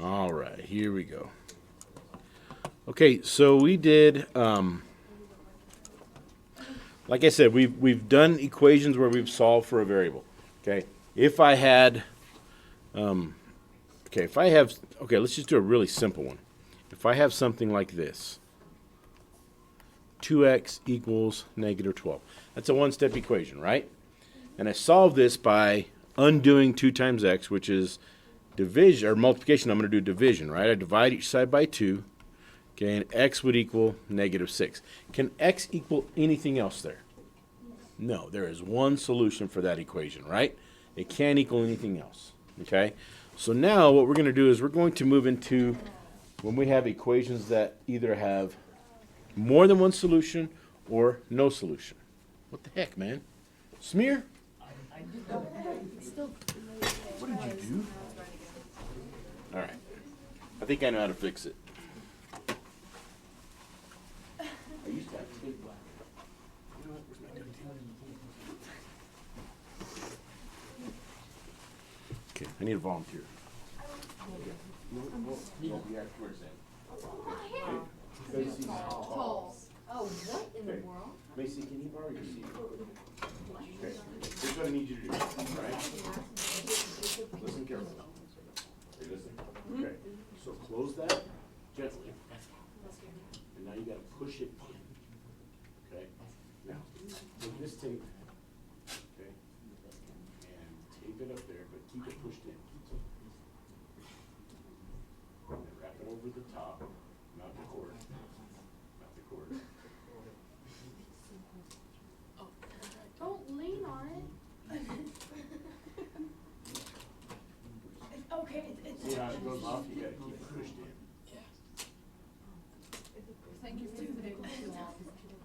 All right, here we go. Okay, so we did, like I said, we've done equations where we've solved for a variable. Okay, if I had, okay, let's just do a really simple one. If I have something like this, 2x equals negative 12. That's a one-step equation, right? And I solve this by undoing 2 times x, which is division, or multiplication. I'm going to do division, right? I divide each side by 2. Okay, and x would equal negative 6. Can x equal anything else there? No, there is one solution for that equation, right? It can't equal anything else, okay? So now what we're going to do is we're going to move into when we have equations that either have more than one solution or no solution. What the heck, man? Smear? What did you do? All right. I think I know how to fix it. I used to have tape black. You know what? Where's my duct tape? Okay, I need a volunteer. Oh, what in the world? Macy, can you borrow your seat? Okay. Here's what I need you to do, right? Listen carefully. Are you listening? Okay. So close that gently. And now you gotta push it in. Okay? Now, take this tape, okay, and tape it up there, but keep it pushed in. And wrap it over the top, not the cord. Not the cord. Don't lean on it. Okay, it's. See how it goes off? You gotta keep it pushed in. Thank you for the table.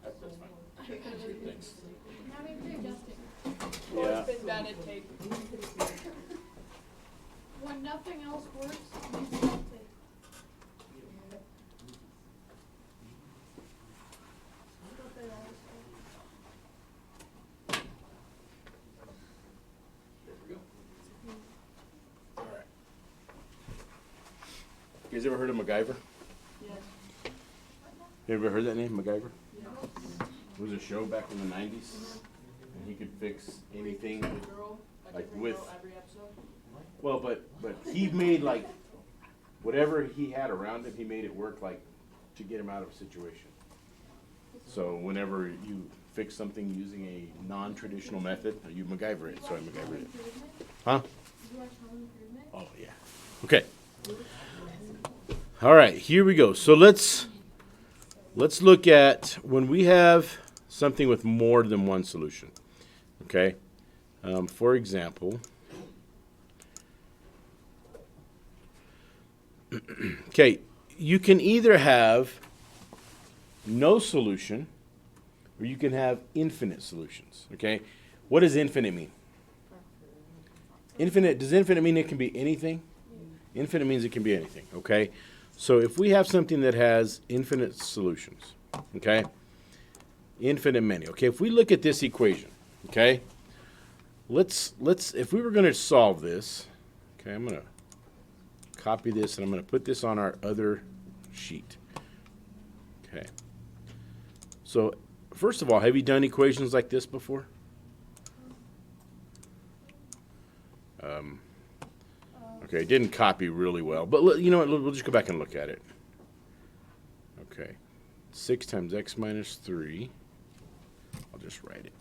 That's fine. Thanks. Now maybe you're adjusting. Yeah. Been bad at tape. When nothing else works, use duct tape. That's what they always say. There we go. All right. You guys ever heard of MacGyver? Yes. You ever heard that name, MacGyver? Yeah. It was a show back in the 90s, and he could fix anything. Every girl, Like every with- girl, every episode. Well, but he made like whatever he had around him, he made it work like to get him out of a situation. So whenever you fix something using a non-traditional method, you MacGyver it. So I MacGyver it. Huh? Did you watch Home Improvement? Oh yeah. Okay. All right, here we go. So let's look at when we have something with more than one solution. Okay. For example. Okay, you can either have no solution or you can have infinite solutions. Okay, what does infinite mean? Does infinite mean it can be anything? Infinite means it can be anything, okay? So if we have something that has infinite solutions, okay? Infinite many. Okay, if we look at this equation, okay? Let's if we were going to solve this, okay, I'm going to copy this and I'm going to put this on our other sheet. Okay. So, first of all, have you done equations like this before? Okay, it didn't copy really well, but you know what, we'll just go back and look at it. Okay, 6 times x minus 3, I'll just write it.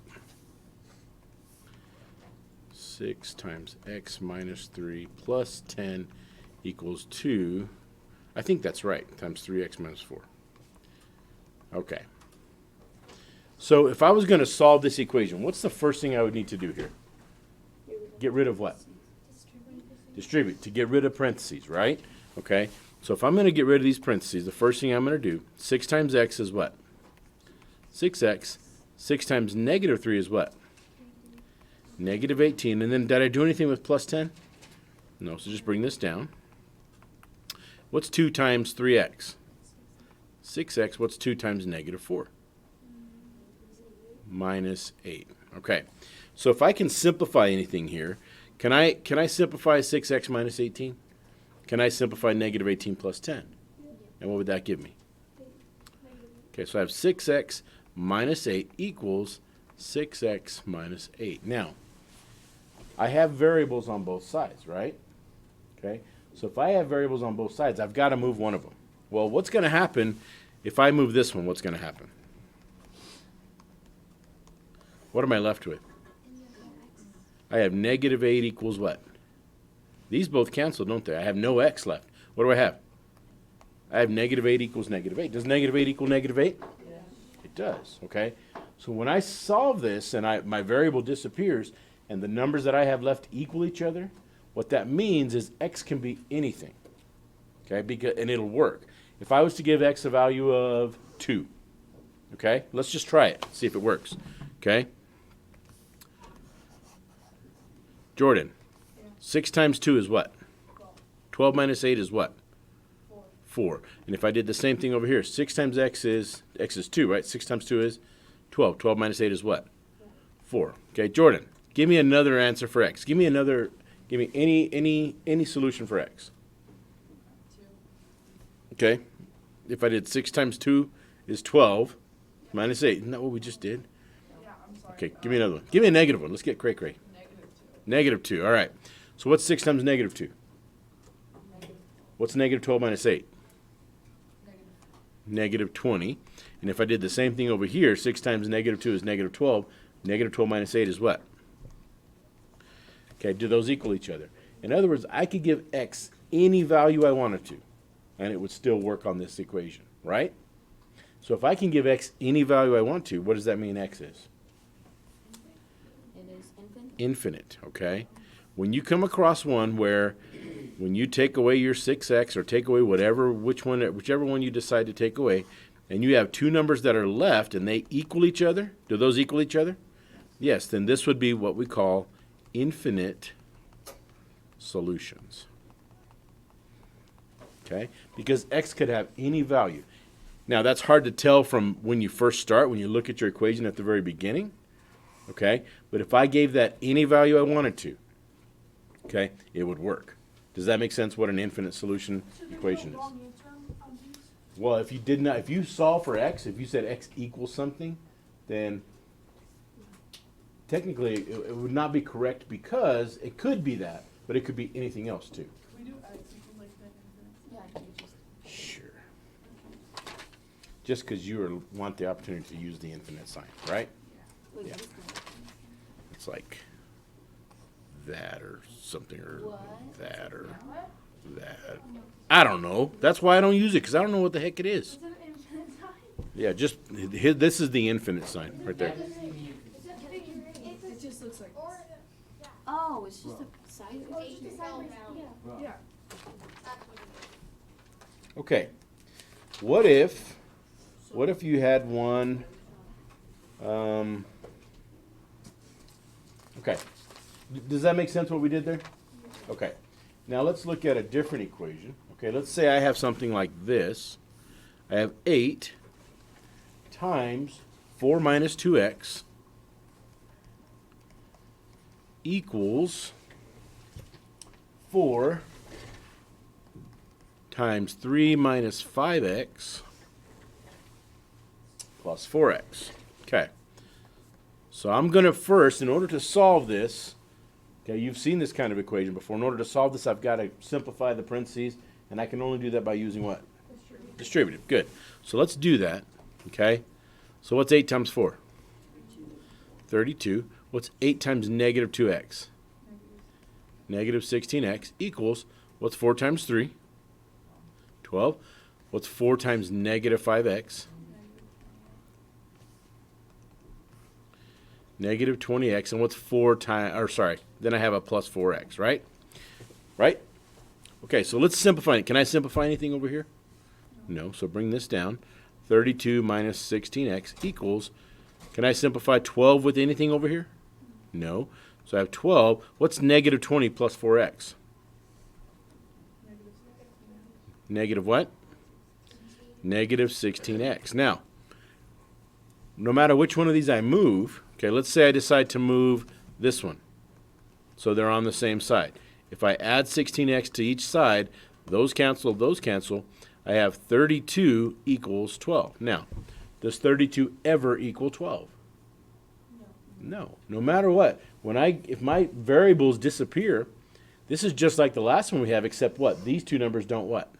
6 times x minus 3 plus 10 equals 2. I think that's right, times 3x minus 4. Okay. So if I was going to solve this equation, what's the first thing I would need to do here? Get rid of what? Distribute, to get rid of parentheses, right? Okay, so if I'm going to get rid of these parentheses, the first thing I'm going to do, 6 times x is what? 6x. 6 times negative 3 is what? Negative 18. And then did I do anything with plus 10? No, so just bring this down. What's 2 times 3x? 6x. What's 2 times negative 4? Minus 8. Okay, so if I can simplify anything here, can I simplify 6x minus 18? Can I simplify negative 18 plus 10? And what would that give me? Okay, so I have 6x minus 8 equals 6x minus 8. Now, I have variables on both sides, right? Okay, so if I have variables on both sides, I've got to move one of them. Well, what's going to happen if I move this one? What's going to happen? What am I left with? I have negative 8 equals what? These both cancel, don't they? I have no x left. What do I have? I have negative 8 equals negative 8. Does negative 8 equal negative 8? Yeah. It does, okay? So when I solve this and my variable disappears and the numbers that I have left equal each other, what that means is x can be anything, okay? And it'll work. If I was to give x a value of 2, okay? Let's just try it, see if it works, okay? Jordan, 6 times 2 is what? 12 minus 8 is what? 4. And if I did the same thing over here, 6 times x is 2, right? 6 times 2 is 12. 12 minus 8 is what? 4. Okay, Jordan, give me another answer for x. Give me any solution for x. 2. Okay? If I did 6 times 2 is 12 minus 8. Isn't that what we just did? Yeah, I'm sorry. Okay, give me another one. Give me a negative one. Let's get cray-cray. Negative 2. Negative 2. All right. So what's 6 times negative 2? Negative. What's negative 12 minus 8? Negative. Negative 20. And if I did the same thing over here, 6 times negative 2 is negative 12. Negative 12 minus 8 is what? Okay, do those equal each other? In other words, I could give x any value I wanted to, and it would still work on this equation, right? So if I can give x any value I want to, what does that mean x is? It is infinite. Infinite, okay? When you come across one where when you take away your 6x or take away whichever one you decide to take away, and you have two numbers that are left and they equal each other, do those equal each other? Yes, then this would be what we call infinite solutions. Okay? Because x could have any value. Now, that's hard to tell from when you first start, when you look at your equation at the very beginning. Okay? But if I gave that any value I wanted to, okay, it would work. Does that make sense what an infinite solution equation is? Well, if you solve for x, if you said x equals something, then technically it would not be correct because it could be that, but it could be anything else too. Can we do x equals like that infinite? Yeah, you just. Sure. Just because you want the opportunity to use the infinite sign, right? Wait, Yeah. what is that? It's like that or something or What? that or What? that. I don't know. That's why I don't use it because I don't know what the heck it is. Is it an infinite sign? Yeah, just this is the infinite sign right there. Is it figure eight? It just looks like Or, Oh, it's just a side. oh, it's just a side with, yeah. yeah. That's what it is. Okay. What if you had one okay. Does that make sense what we did there? Okay. Now let's look at a different equation. Okay, let's say I have something like this. I have 8 times 4 minus 2x equals 4 times 3 minus 5x plus 4x. Okay. So I'm going to first, in order to solve this, okay, you've seen this kind of equation before. In order to solve this, I've got to simplify the parentheses, and I can only do that by using what? Distributive. Good. So let's do that. Okay. So what's 8 times 4? 32. What's 8 times negative 2x? Negative 16x equals, what's 4 times 3? 12. What's 4 times negative 5x? Negative 20x. And what's 4 times, then I have a plus 4x, right? Right? Okay, so let's simplify it. Can I simplify anything over here? No, so bring this down. 32 minus 16x equals, can I simplify 12 with anything over here? No. So I have 12. What's negative 20 plus 4x? Negative what? Negative 16x. Now, no matter which one of these I move, okay, let's say I decide to move this one. So they're on the same side. If I add 16x to each side, Those cancel, those cancel. I have 32 equals 12. Now, does 32 ever equal 12? No. No matter what. If my variables disappear, this is just like the last one we have, except what? These two numbers don't what?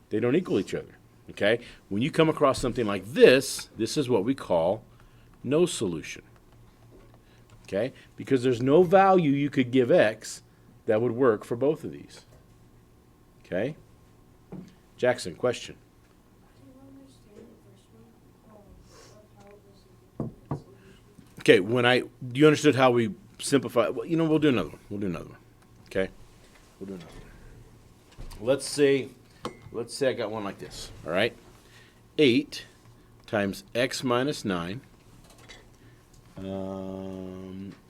They don't equal each other. Okay? When you come across something like this is what we call no solution. Okay? Because there's no value you could give x that would work for both of these. Okay? Jackson, question. Okay, you understood how we simplify? Well, we'll do another one. Okay? We'll do another one. Let's say I got one like this, all right? 8 times x minus 9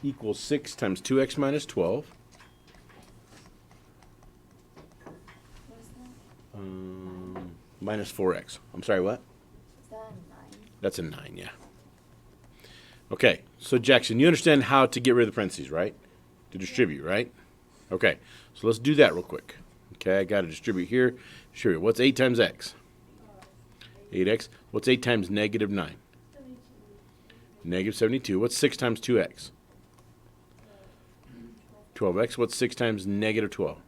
equals 6 times 2x minus 12. What's that? Minus 4x. I'm sorry, what? Is that a 9? That's a 9, yeah. Okay, so Jackson, you understand how to get rid of the parentheses, right? To distribute, right? Okay, so let's do that real quick. Okay, I got to distribute here. Sure, what's 8 times x? 8x. What's 8 times negative 9? Negative 72. What's 6 times 2x? 12x. What's 6 times negative 12?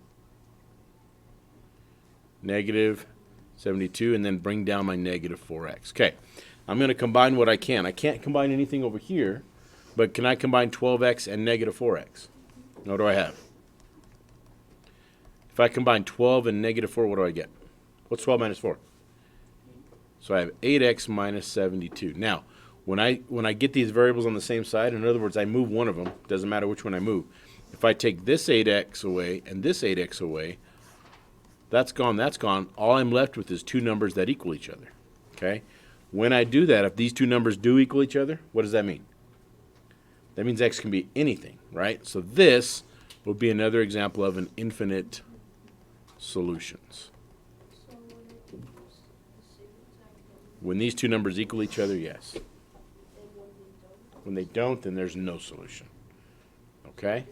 Negative 72, and then bring down my negative 4x. Okay, I'm going to combine what I can. I can't combine anything over here, but can I combine 12x and negative 4x? What do I have? If I combine 12 and negative 4, what do I get? What's 12 minus 4? So I have 8x minus 72. Now, when I get these variables on the same side, in other words, I move one of them, doesn't matter which one I move. If I take this 8x away and this 8x away, that's gone, that's gone. All I'm left with is two numbers that equal each other. Okay? When I do that, if these two numbers do equal each other, what does that mean? That means x can be anything, right? So this would be another example of an infinite solutions. When these two numbers equal each other, yes. When they don't, then there's no solution. Okay?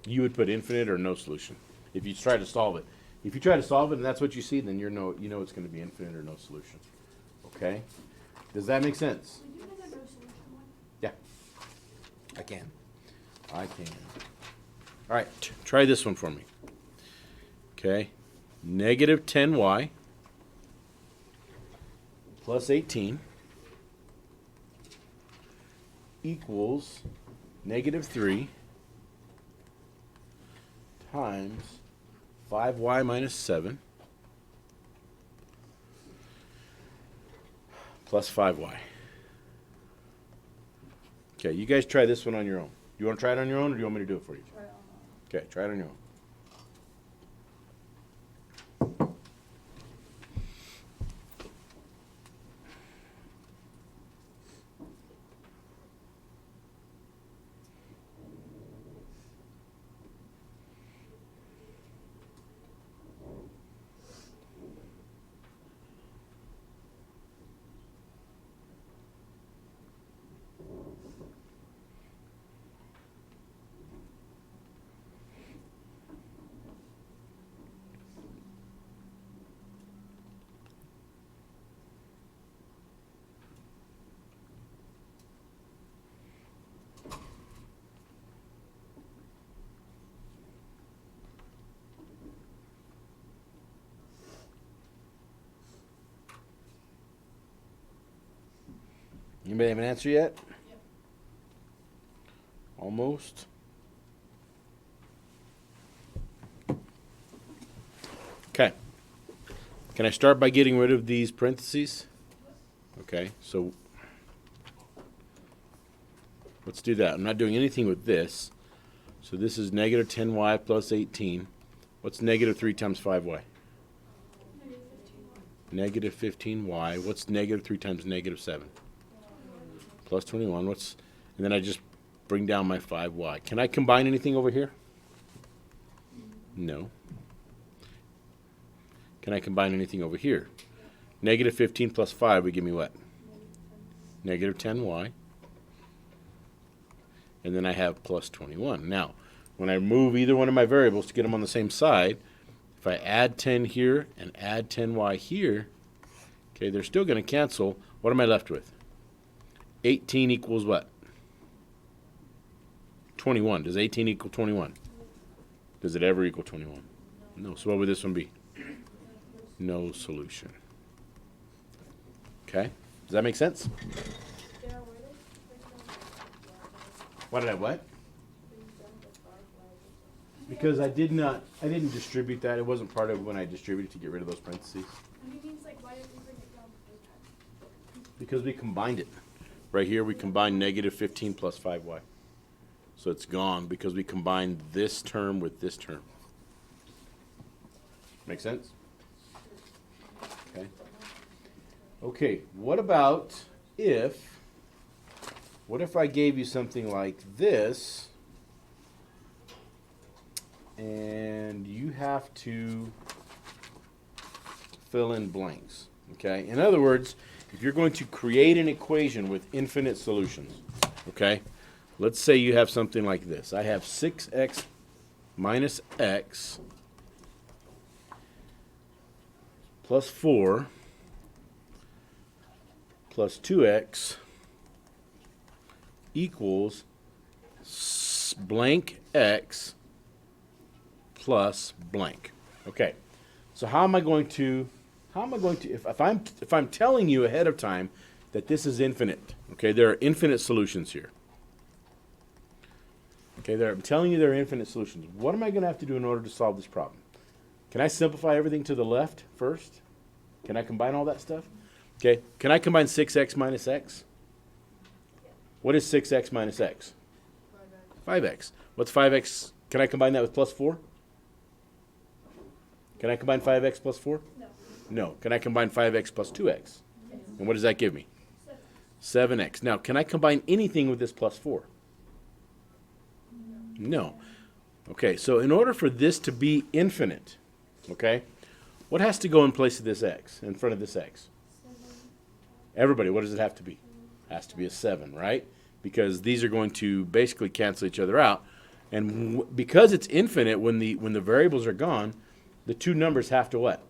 You would put infinite or no solution if you try to solve it. If you try to solve it and that's what you see, then you know it's going to be infinite or no solution. Okay? Does that make sense? Would you do the no solution one? Yeah. I can. All right. Try this one for me. Okay. Negative 10y plus 18 equals negative 3 times 5y minus 7 plus 5y. Okay, you guys try this one on your own. You want to try it on your own, or do you want me to do it for you? Try it on. Okay, try it on your own. Anybody have an answer yet? Yep. Almost. Okay. Can I start by getting rid of these parentheses? Okay, so let's do that. I'm not doing anything with this. So this is negative 10y plus 18. What's negative 3 times 5y? Negative 15y. What's negative 3 times negative 7? Plus 21. And then I just bring down my 5y. Can I combine anything over here? No. Can I combine anything over here? Negative 15 plus 5 would give me what? Negative 10y. And then I have plus 21. Now, when I move either one of my variables to get them on the same side, if I add 10 here and add 10y here, okay, they're still going to cancel. What am I left with? 18 equals what? 21. Does 18 equal 21? Does it ever equal 21? No. So what would this one be? No solution. Okay? Does that make sense? What did I what? Because I didn't distribute that. It wasn't part of when I distributed to get rid of those parentheses. And he means like, why didn't we bring it down the first time? Because we combined it. Right here we combined negative 15 plus 5y. So it's gone because we combined this term with this term. Make sense? Okay. Okay, what if I gave you something like this and you have to fill in blanks, okay? In other words, if you're going to create an equation with infinite solutions, okay? Let's say you have something like this. I have 6x minus x plus 4 plus 2x equals blank x plus blank. Okay, so how am I going to if I'm telling you ahead of time that this is infinite, okay, there are infinite solutions here. Okay, I'm telling you there are infinite solutions. What am I going to have to do in order to solve this problem? Can I simplify everything to the left first? Can I combine all that stuff? Okay, can I combine 6x minus x? What is 6x minus x? 5x. What's 5x? Can I combine that with plus 4? Can I combine 5x plus 4? No. No. Can I combine 5x plus 2x? And what does that give me? 7x. Now, can I combine anything with this plus 4? No. Okay, so in order for this to be infinite, okay, what has to go in place of this x, in front of this x? Everybody, what does it have to be? It has to be a 7, right? Because these are going to basically cancel each other out. And because it's infinite, when the variables are gone, the two numbers have to what?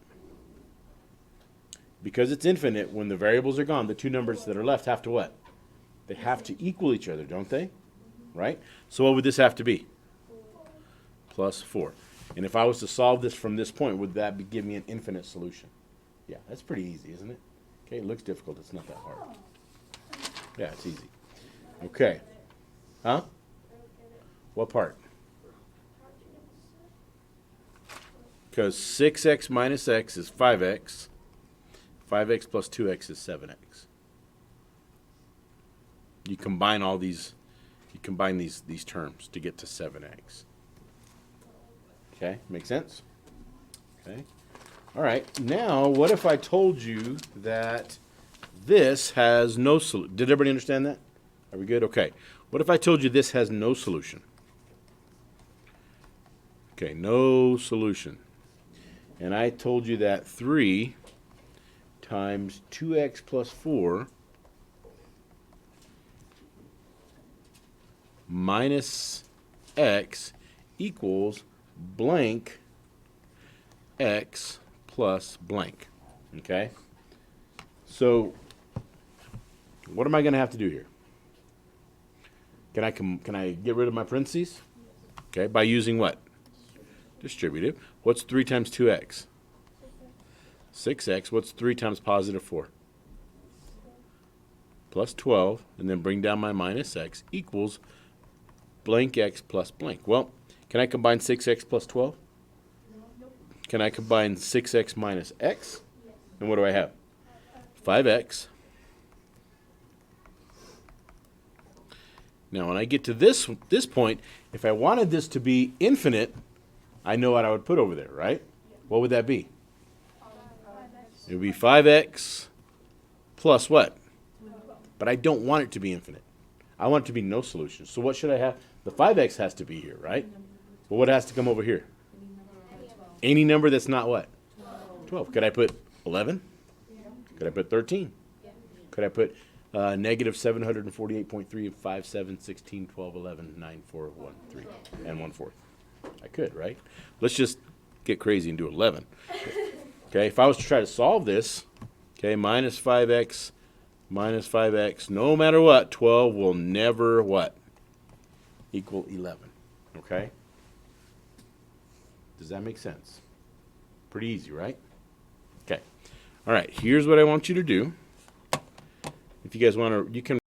Because it's infinite, when the variables are gone, the two numbers that are left have to what? They have to equal each other, don't they? Right? So what would this have to be? Plus 4. And if I was to solve this from this point, would that give me an infinite solution? Yeah, that's pretty easy, isn't it? Okay, it looks difficult. It's not that hard. Yeah, it's easy. Okay. Huh? What part? Because 6x minus x is 5x. 5x plus 2x is 7x. You combine all these, these terms to get to 7x. Okay, make sense? Okay. All right, now what if I told you that this has no solution? Did everybody understand that? Are we good? Okay. What if I told you this has no solution? Okay, no solution. And I told you that 3 times 2x plus 4 minus x equals blank x plus blank. Okay? So what am I going to have to do here? Can I get rid of my parentheses? Okay, by using what? Distributive. What's 3 times 2x? 6x. What's 3 times positive 4? Plus 12, and then bring down my minus x equals blank x plus blank. Well, can I combine 6x plus 12? Can I combine 6x minus x? And what do I have? 5x. Now, when I get to this point, if I wanted this to be infinite, I know what I would put over there, right? What would that be? It would be 5x plus what? But I don't want it to be infinite. I want it to be no solution. So what should I have? The 5x has to be here, right? Well, what has to come over here? Any number that's not what? 12. Could I put 11? Could I put 13? Could I put Negative 748.3, 5, 7, 16, 12, 11, 9, 4, 1, 3, and 1/4. I could, right? Let's just get crazy and do 11. Okay, if I was to try to solve this, okay, minus 5x, no matter what, 12 will never what? Equal 11. Okay? Does that make sense? Pretty easy, right? Okay. All right, here's what I want you to do. If you guys want to, you can